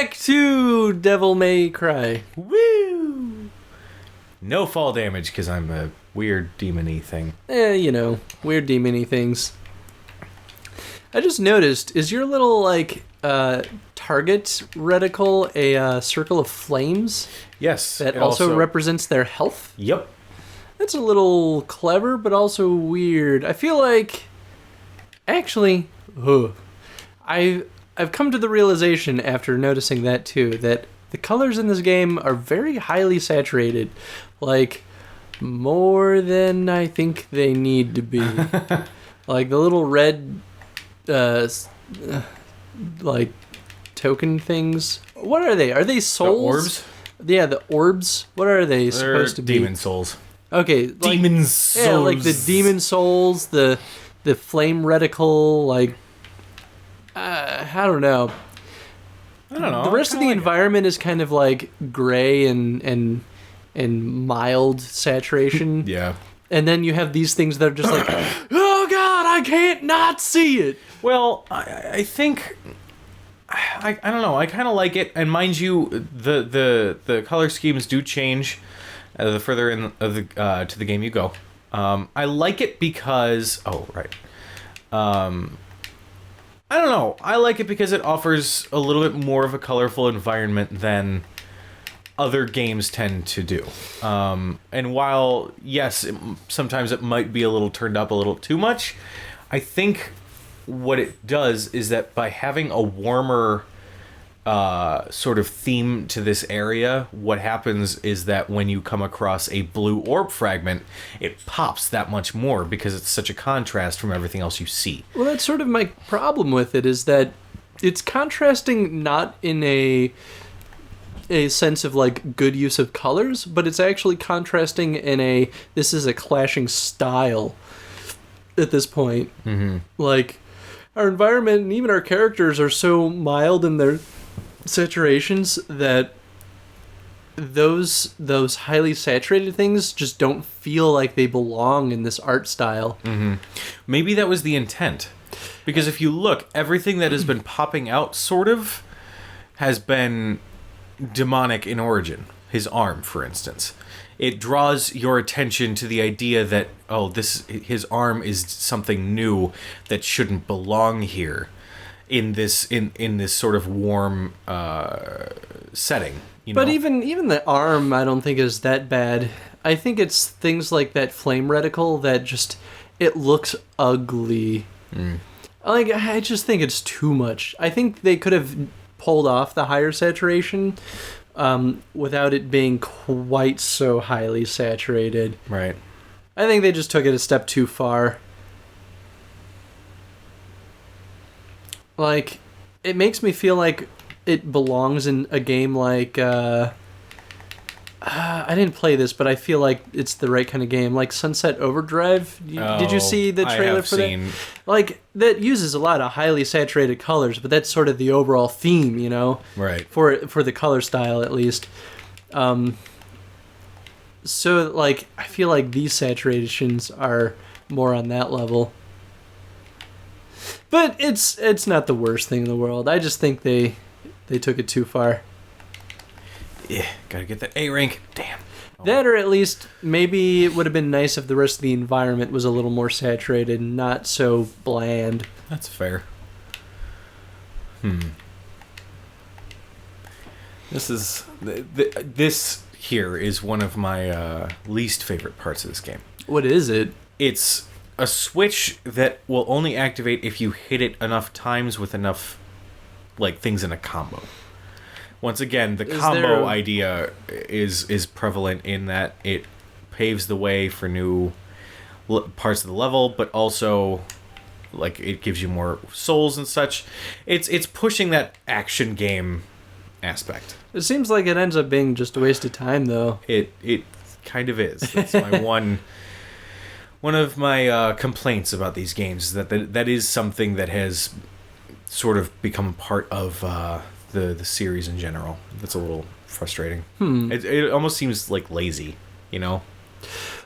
back to Devil May Cry. Woo! No fall damage because I'm a weird demon-y thing. Weird demon-y things. I just noticed, is your little, target reticle a circle of flames? Yes. That also represents their health? Yep. That's a little clever, but also weird. I feel like... Actually... I've come to the realization after noticing that, too, that the colors in this game are very highly saturated. Like, more than I think they need to be. Like, the little red... token things. What are they? Are they souls? The orbs? Yeah, the orbs. What are they supposed to be? Demon souls. Okay. Demon souls. Yeah, like the demon souls, the flame reticle, I don't know. The rest of the environment is kind of like gray and mild saturation. Yeah. And then you have these things that are just like, oh god, I can't not see it. Well, I think I don't know. I kind of like it, and mind you, the color schemes do change the further in to the game you go. I like it because I don't know. I like it because it offers a little bit more of a colorful environment than other games tend to do. And while, yes, sometimes it might be a little turned up a little too much, I think what it does is that by having a warmer sort of theme to this area, what happens is that when you come across a blue orb fragment, it pops that much more because it's such a contrast from everything else you see. Well, that's sort of my problem with it, is that it's contrasting not in a sense of like good use of colors, but it's actually contrasting in this is a clashing style at this point. Mm-hmm. Like, our environment and even our characters are so mild in their saturations that those highly saturated things just don't feel like they belong in this art style. Mm-hmm. Maybe that was the intent. Because if you look, everything that has been popping out sort of has been demonic in origin. His arm, for instance. It draws your attention to the idea that, his arm is something new that shouldn't belong here in this sort of warm setting. You know? But even the arm, I don't think is that bad. I think it's things like that flame reticle that just, it looks ugly. Mm. Like, I just think it's too much. I think they could have pulled off the higher saturation without it being quite so highly saturated. Right. I think they just took it a step too far. Like, it makes me feel like it belongs in a game like, I didn't play this, but I feel like it's the right kind of game. Like Sunset Overdrive. Did you see the trailer for that? Like, that uses a lot of highly saturated colors, but that's sort of the overall theme, you know? Right. For the color style, at least. So, like, I feel like these saturations are more on that level. But it's not the worst thing in the world. I just think they took it too far. Yeah, gotta get that A rank. Damn. That, or at least maybe it would have been nice if the rest of the environment was a little more saturated and not so bland. That's fair. This here is one of my least favorite parts of this game. What is it? It's a switch that will only activate if you hit it enough times with enough things in a combo. Once again, the combo idea is prevalent in that it paves the way for new parts of the level, but also it gives you more souls and such. It's pushing that action game aspect. It seems like it ends up being just a waste of time, though. It kind of is. That's my one of my complaints about these games, is that is something that has sort of become part of the series in general. That's a little frustrating. It almost seems lazy, you know?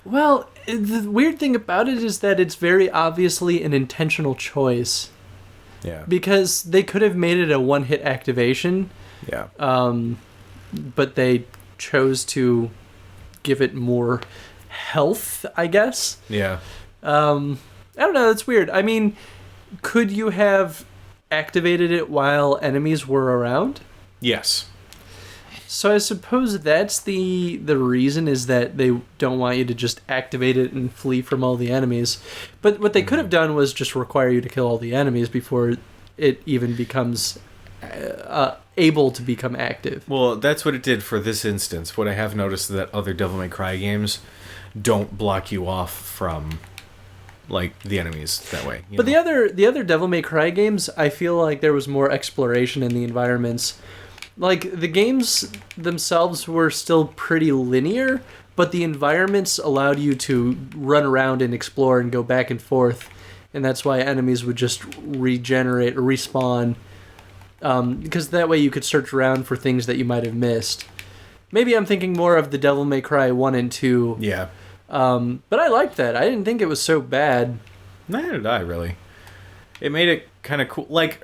Well, the weird thing about it is that it's very obviously an intentional choice. Yeah. Because they could have made it a one-hit activation, Yeah. But they chose to give it more health, I guess. Yeah. I don't know, it's weird. I mean, could you have activated it while enemies were around? Yes. So I suppose that's the reason, is that they don't want you to just activate it and flee from all the enemies. But what they could have done was just require you to kill all the enemies before it even becomes able to become active. Well, that's what it did for this instance. What I have noticed is that other Devil May Cry games don't block you off from like the enemies that way. But the other Devil May Cry games, I feel like there was more exploration in the environments. Like, the games themselves were still pretty linear, but the environments allowed you to run around and explore and go back and forth, and that's why enemies would just regenerate or respawn, because that way you could search around for things that you might have missed. Maybe I'm thinking more of the Devil May Cry 1 and 2. Yeah. But I liked that. I didn't think it was so bad. Neither did I, really. It made it kind of cool. Like,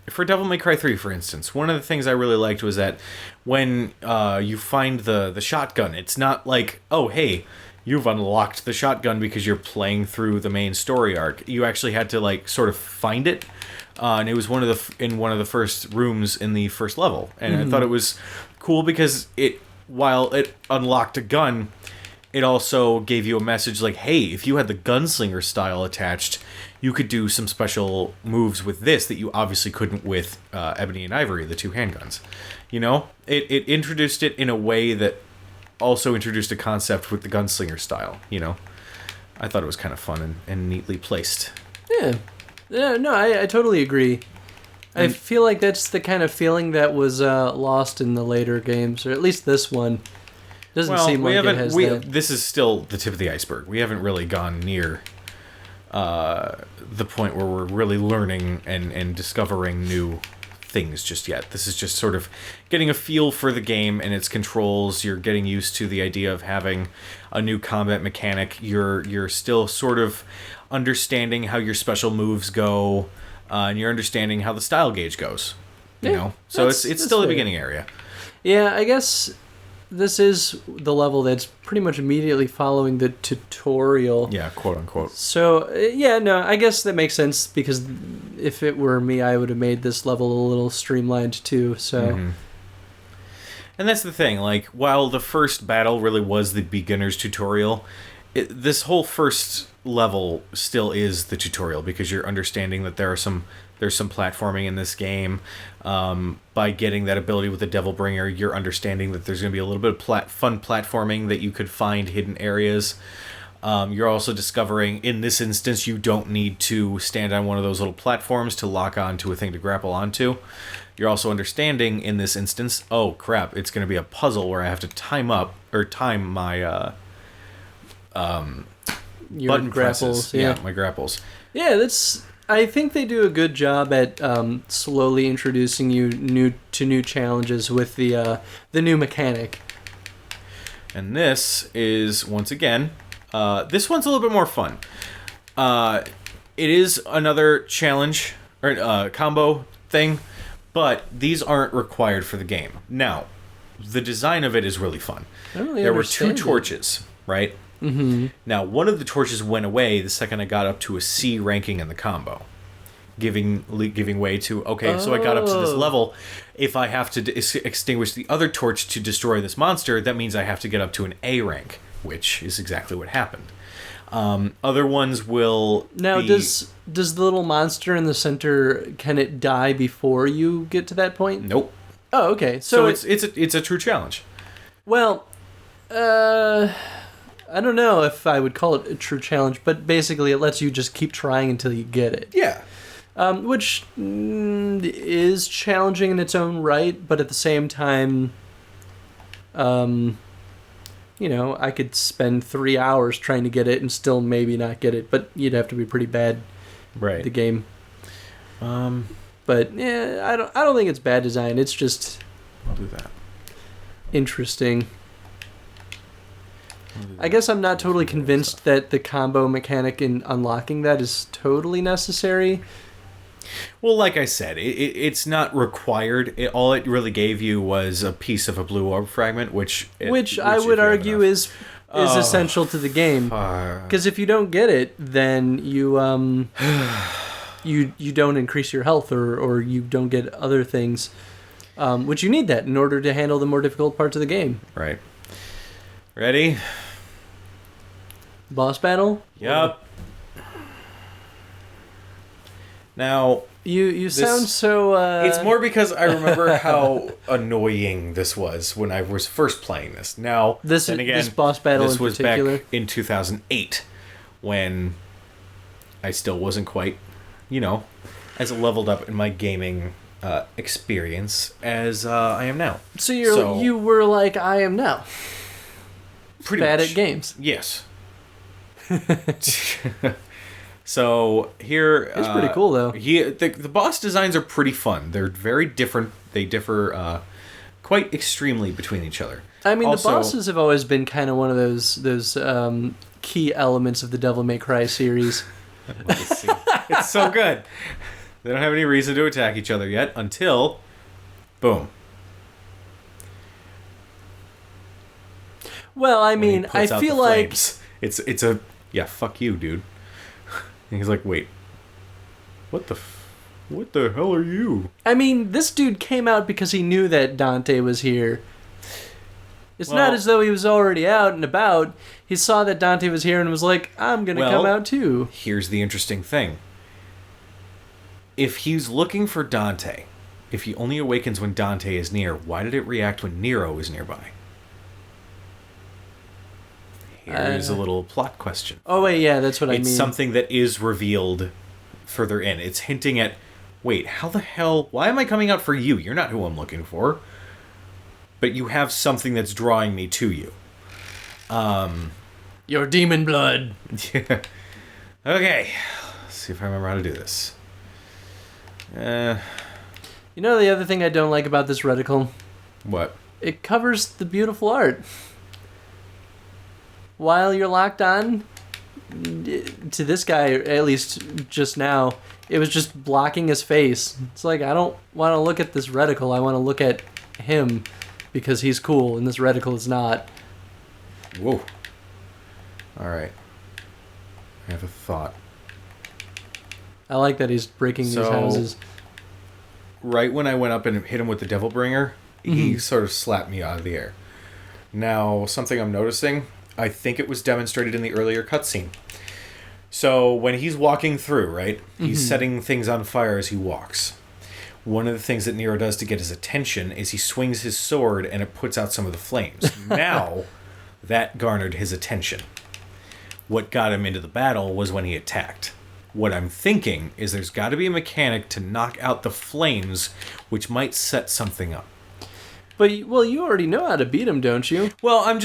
for Devil May Cry 3, for instance, one of the things I really liked was that when you find the shotgun, it's not like, oh, hey, you've unlocked the shotgun because you're playing through the main story arc. You actually had to, like, sort of find it. And it was in one of the first rooms in the first level. And I thought it was cool because while it unlocked a gun, it also gave you a message like, hey, if you had the gunslinger style attached, you could do some special moves with this that you obviously couldn't with Ebony and Ivory, the two handguns. You know? It introduced it in a way that also introduced a concept with the gunslinger style, you know? I thought it was kind of fun and neatly placed. Yeah. Yeah, no, I totally agree. I feel like that's the kind of feeling that was lost in the later games, or at least this one. Doesn't seem like it has that. This is still the tip of the iceberg. We haven't really gone near the point where we're really learning and discovering new things just yet. This is just sort of getting a feel for the game and its controls. You're getting used to the idea of having a new combat mechanic. You're still sort of understanding how your special moves go, and you're understanding how the style gauge goes. You know, so it's still the beginning area. Yeah, I guess this is the level that's pretty much immediately following the tutorial. Yeah, quote unquote. So, yeah, no, I guess that makes sense, because if it were me, I would have made this level a little streamlined too, so. Mm-hmm. And that's the thing, like, while the first battle really was the beginner's tutorial, this whole first level still is the tutorial, because you're understanding that there's some platforming in this game. By getting that ability with the Devil Bringer, you're understanding that there's going to be a little bit of fun platforming, that you could find hidden areas. You're also discovering, in this instance, you don't need to stand on one of those little platforms to lock onto a thing to grapple onto. You're also understanding, in this instance, oh crap, it's going to be a puzzle where I have to time my Your button grapples, presses. Yeah, my grapples. Yeah, I think they do a good job at slowly introducing you to new challenges with the new mechanic. And this is, once again, this one's a little bit more fun. It is another challenge or combo thing, but these aren't required for the game. Now, the design of it is really fun. There were two torches, right? Mm-hmm. Now, one of the torches went away the second I got up to a C ranking in the combo, giving way to, okay, so I got up to this level. If I have to extinguish the other torch to destroy this monster, that means I have to get up to an A rank, which is exactly what happened. Other ones will now be... does the little monster in the center, can it die before you get to that point? Nope. Oh, okay. So it's a true challenge. Well, I don't know if I would call it a true challenge, but basically it lets you just keep trying until you get it. Yeah. Which is challenging in its own right, but at the same time, you know, I could spend 3 hours trying to get it and still maybe not get it, but you'd have to be pretty bad right. at the game. But yeah, I don't think it's bad design. It's just I'll do that. Interesting. I guess I'm not totally convinced that the combo mechanic in unlocking that is totally necessary. Well, like I said, it's not required. All it really gave you was a piece of a blue orb fragment, which I would argue is essential to the game. Because if you don't get it, then you you don't increase your health or you don't get other things, which you need that in order to handle the more difficult parts of the game. Right. Ready? Boss battle? Yep. Now... You sound so... It's more because I remember how annoying this was when I was first playing this. Now, this boss battle this in was particular? back in 2008 when I still wasn't quite, as leveled up in my gaming experience as I am now. So you were like I am now. Pretty bad much. At games. Yes. So here, it's pretty cool though. The boss designs are pretty fun. They're very different. They differ quite extremely between each other. I mean, also, the bosses have always been kind of one of those key elements of the Devil May Cry series. It's so good. They don't have any reason to attack each other yet until, boom. Well, I mean, I feel like it's a fuck you, dude. And he's like, wait, what the hell are you? I mean, this dude came out because he knew that Dante was here. It's not as though he was already out and about. He saw that Dante was here and was like, I'm going to come out too. Here's the interesting thing. If he's looking for Dante, if he only awakens when Dante is near, why did it react when Nero is nearby? Here's a little plot question. Oh, wait, yeah, that's what I mean. It's something that is revealed further in. It's hinting at, wait, how the hell... Why am I coming out for you? You're not who I'm looking for. But you have something that's drawing me to you. Your demon blood. Yeah. Okay. Let's see if I remember how to do this. You know the other thing I don't like about this reticle? What? It covers the beautiful art. While you're locked on to this guy, at least just now, it was just blocking his face. It's like, I don't want to look at this reticle. I want to look at him because he's cool and this reticle is not. Whoa. Alright. I have a thought. I like that he's breaking these houses. Right when I went up and hit him with the Devil Bringer, he sort of slapped me out of the air. Now, something I'm noticing... I think it was demonstrated in the earlier cutscene. So when he's walking through, right, he's setting things on fire as he walks. One of the things that Nero does to get his attention is he swings his sword and it puts out some of the flames. Now, that garnered his attention. What got him into the battle was when he attacked. What I'm thinking is there's got to be a mechanic to knock out the flames, which might set something up. But, well, you already know how to beat him, don't you? Well, I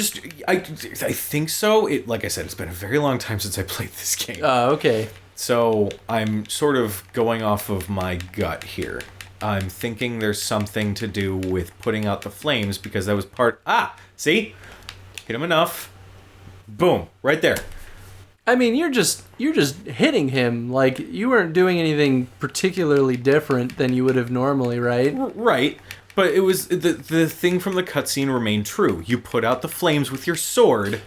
think so. Like I said, it's been a very long time since I played this game. Okay. So I'm sort of going off of my gut here. I'm thinking there's something to do with putting out the flames because that was part... See? Hit him enough. Boom. Right there. I mean, you're just hitting him. Like, you weren't doing anything particularly different than you would have normally, right? Right. But it was the thing from the cutscene remained true. You put out the flames with your sword,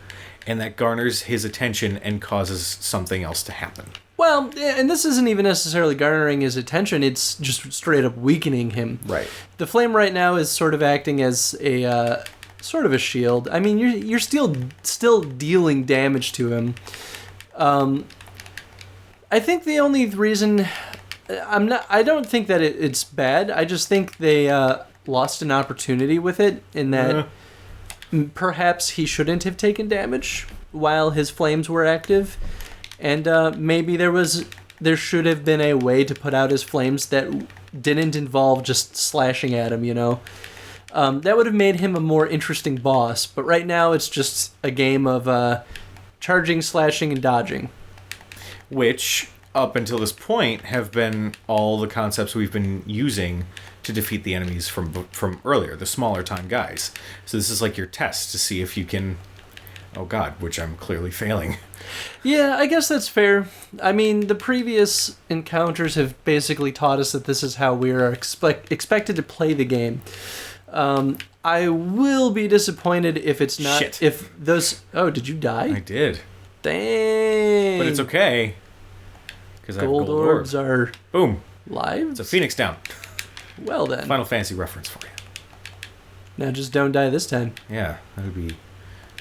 and that garners his attention and causes something else to happen. Well, and this isn't even necessarily garnering his attention. It's just straight up weakening him. Right. The flame right now is sort of acting as a sort of a shield. I mean, you're still dealing damage to him. I think the only reason I don't think that it's bad. I just think they lost an opportunity with it in that perhaps he shouldn't have taken damage while his flames were active, and maybe there should have been a way to put out his flames that didn't involve just slashing at him, that would have made him a more interesting boss. But right now it's just a game of charging, slashing, and dodging, which up until this point have been all the concepts we've been using to defeat the enemies from earlier, the smaller time guys. So this is like your test to see if you can Oh god, which I'm clearly failing. Yeah, I guess that's fair. I mean, the previous encounters have basically taught us that this is how we are expected to play the game. I will be disappointed if it's not. Shit. If those. Oh, did you die? I did. Dang. But it's okay. Because I have Gold gold orbs orbs. are Boom. live. It's a phoenix down. Well then. Final Fantasy reference for you. Now just don't die this time. Yeah, that would be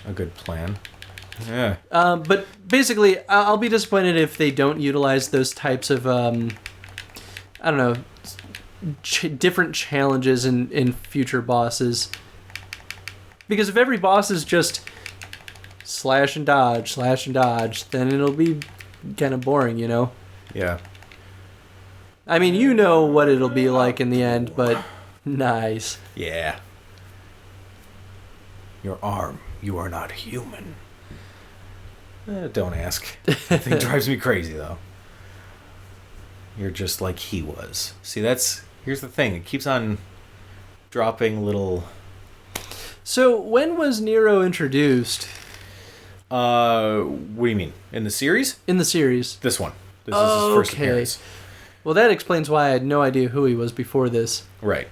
a good plan. Yeah. But basically, I'll be disappointed if they don't utilize those types of, I don't know, different challenges in future bosses. Because if every boss is just slash and dodge, then it'll be kind of boring, you know? Yeah. I mean, you know what it'll be like in the end, but nice. Yeah. Your arm, you are not human. Don't ask. That thing drives me crazy, though. You're just like he was. See, here's the thing. It keeps on dropping So, when was Nero introduced? What do you mean? In the series? In the series. This one. This is his first appearance. Well, that explains why I had no idea who he was before this. Right.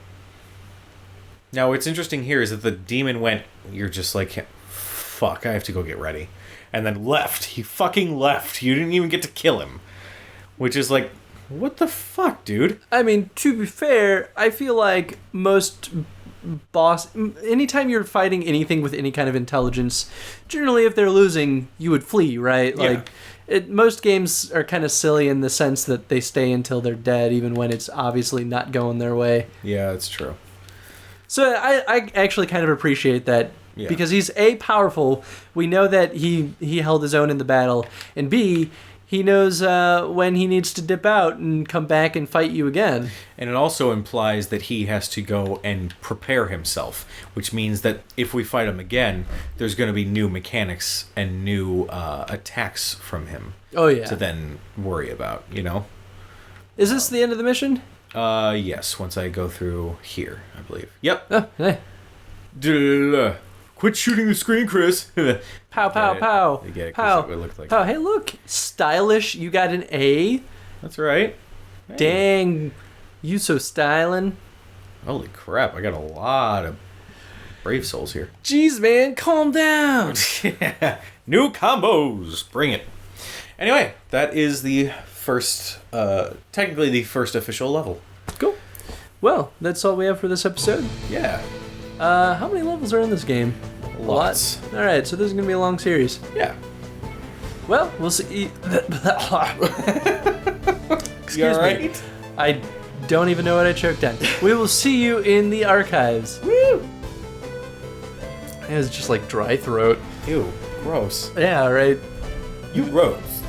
Now, what's interesting here is that the demon went, you're just like, fuck, I have to go get ready. And then left. He fucking left. You didn't even get to kill him. Which is like, what the fuck, dude? I mean, to be fair, I feel like most anytime you're fighting anything with any kind of intelligence, generally if they're losing, you would flee, right? Yeah. Like, most games are kind of silly in the sense that they stay until they're dead, even when it's obviously not going their way. Yeah, that's true. So I actually kind of appreciate that. Yeah. Because he's A, powerful, we know that he held his own in the battle, and B, he knows when he needs to dip out and come back and fight you again. And it also implies that he has to go and prepare himself, which means that if we fight him again, there's going to be new mechanics and new attacks from him. Oh, yeah. To then worry about, you know? Is this the end of the mission? Yes, once I go through here, I believe. Yep. Oh, hey. Quit shooting the screen, Chris. Pow, pow, pow. You get it, 'cause Pow. it would look like Pow. that. Hey, look. Stylish. You got an A. That's right. Hey. Dang. You so styling. Holy crap, I got a lot of Brave Souls here. Jeez, man. Calm down. New combos. Bring it. Anyway, that is the first, technically the first official level. Cool. Well, that's all we have for this episode. Yeah. How many levels are in this game? Lots. All right, so this is going to be a long series. Yeah. Well, we'll see. Excuse me. I don't even know what I choked on. We will see you in the archives. Woo! It was just like dry throat. Ew, gross. Yeah, right. You gross.